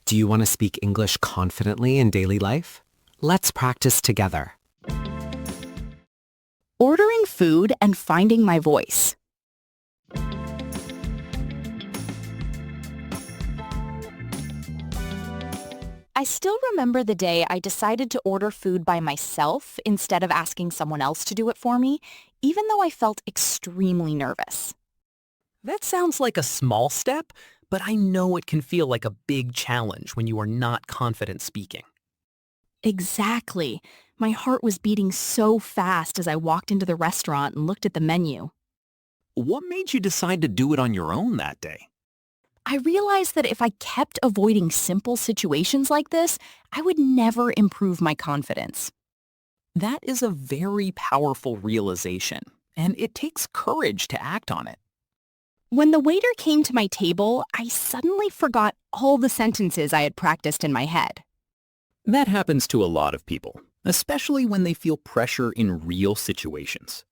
Do you want to speak English confidently in daily life? Let's practice together. Ordering food and finding my voice. I still remember the day I decided to order food by myself instead of asking someone else to do it for me, even though I felt extremely nervous. That sounds like a small step, but I know it can feel like a big challenge when you are not confident speaking. Exactly. My heart was beating so fast as I walked into the restaurant and looked at the menu. What made you decide to do it on your own that day? I realized that if I kept avoiding simple situations like this, I would never improve my confidence. That is a very powerful realization, and it takes courage to act on it. When the waiter came to my table, I suddenly forgot all the sentences I had practiced in my head. That happens to a lot of people, especially when they feel pressure in real situations.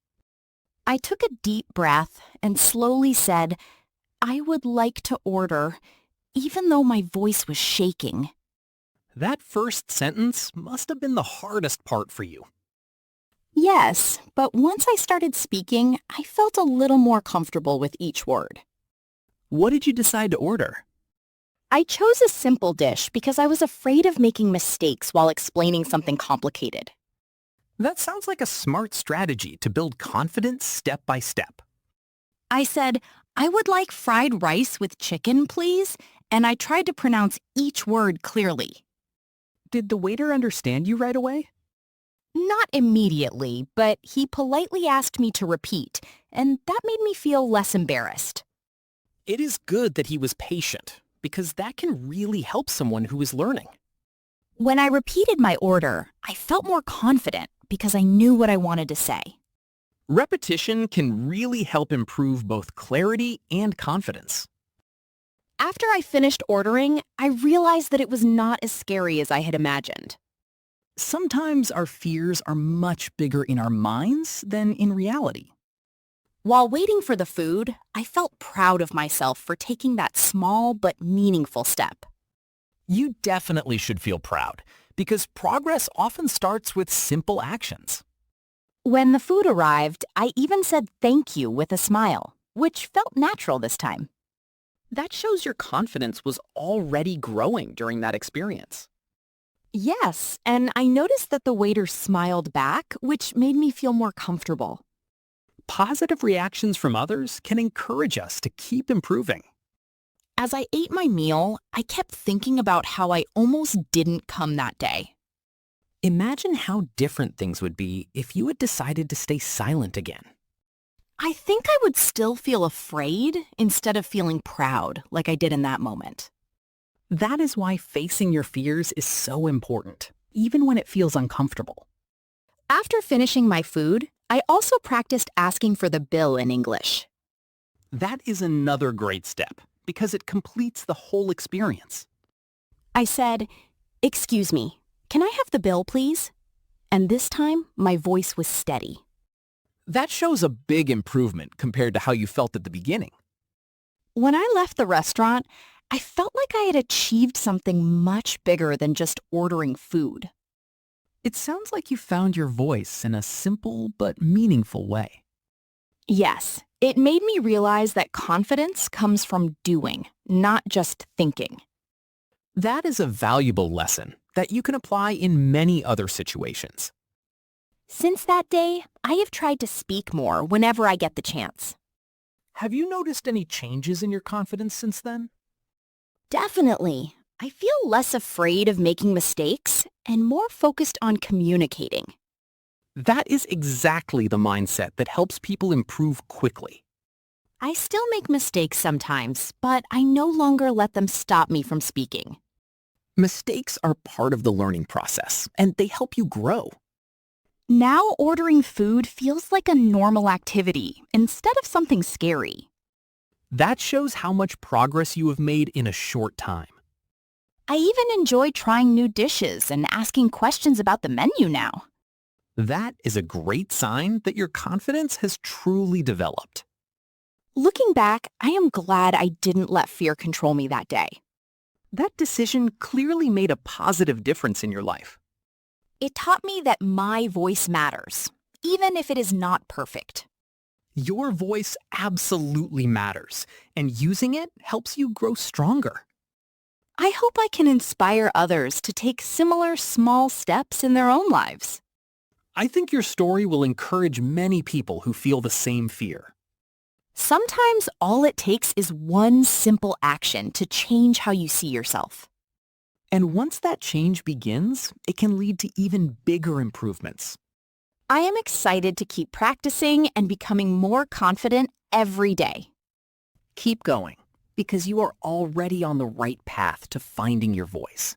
I took a deep breath and slowly said, "I would like to order," even though my voice was shaking. That first sentence must have been the hardest part for you. Yes, but once I started speaking, I felt a little more comfortable with each word. What did you decide to order? I chose a simple dish because I was afraid of making mistakes while explaining something complicated. That sounds like a smart strategy to build confidence step by step. I said, "I would like fried rice with chicken, please," and I tried to pronounce each word clearly. Did the waiter understand you right away? Not immediately, but he politely asked me to repeat, and that made me feel less embarrassed. It is good that he was patient, because that can really help someone who is learning. When I repeated my order, I felt more confident because I knew what I wanted to say. Repetition can really help improve both clarity and confidence. After I finished ordering, I realized that it was not as scary as I had imagined. Sometimes our fears are much bigger in our minds than in reality. While waiting for the food, I felt proud of myself for taking that small but meaningful step. You definitely should feel proud, because progress often starts with simple actions. When the food arrived, I even said thank you with a smile, which felt natural this time. That shows your confidence was already growing during that experience. Yes, and I noticed that the waiter smiled back, which made me feel more comfortable. Positive reactions from others can encourage us to keep improving. As I ate my meal, I kept thinking about how I almost didn't come that day. Imagine how different things would be if you had decided to stay silent again. I think I would still feel afraid instead of feeling proud like I did in that moment. That is why facing your fears is so important, even when it feels uncomfortable. After finishing my food, I also practiced asking for the bill in English. That is another great step, because it completes the whole experience. I said, "Excuse me, can I have the bill, please?" And this time, my voice was steady. That shows a big improvement compared to how you felt at the beginning. When I left the restaurant, I felt like I had achieved something much bigger than just ordering food. It sounds like you found your voice in a simple but meaningful way. Yes, it made me realize that confidence comes from doing, not just thinking. That is a valuable lesson that you can apply in many other situations. Since that day, I have tried to speak more whenever I get the chance. Have you noticed any changes in your confidence since then? Definitely. I feel less afraid of making mistakes and more focused on communicating. That is exactly the mindset that helps people improve quickly. I still make mistakes sometimes, but I no longer let them stop me from speaking. Mistakes are part of the learning process, and they help you grow. Now ordering food feels like a normal activity instead of something scary. That shows how much progress you have made in a short time. I even enjoy trying new dishes and asking questions about the menu now. That is a great sign that your confidence has truly developed. Looking back, I am glad I didn't let fear control me that day. That decision clearly made a positive difference in your life. It taught me that my voice matters, even if it is not perfect. Your voice absolutely matters, and using it helps you grow stronger. I hope I can inspire others to take similar small steps in their own lives. I think your story will encourage many people who feel the same fear. Sometimes all it takes is one simple action to change how you see yourself. And once that change begins, it can lead to even bigger improvements. I am excited to keep practicing and becoming more confident every day. Keep going, because you are already on the right path to finding your voice.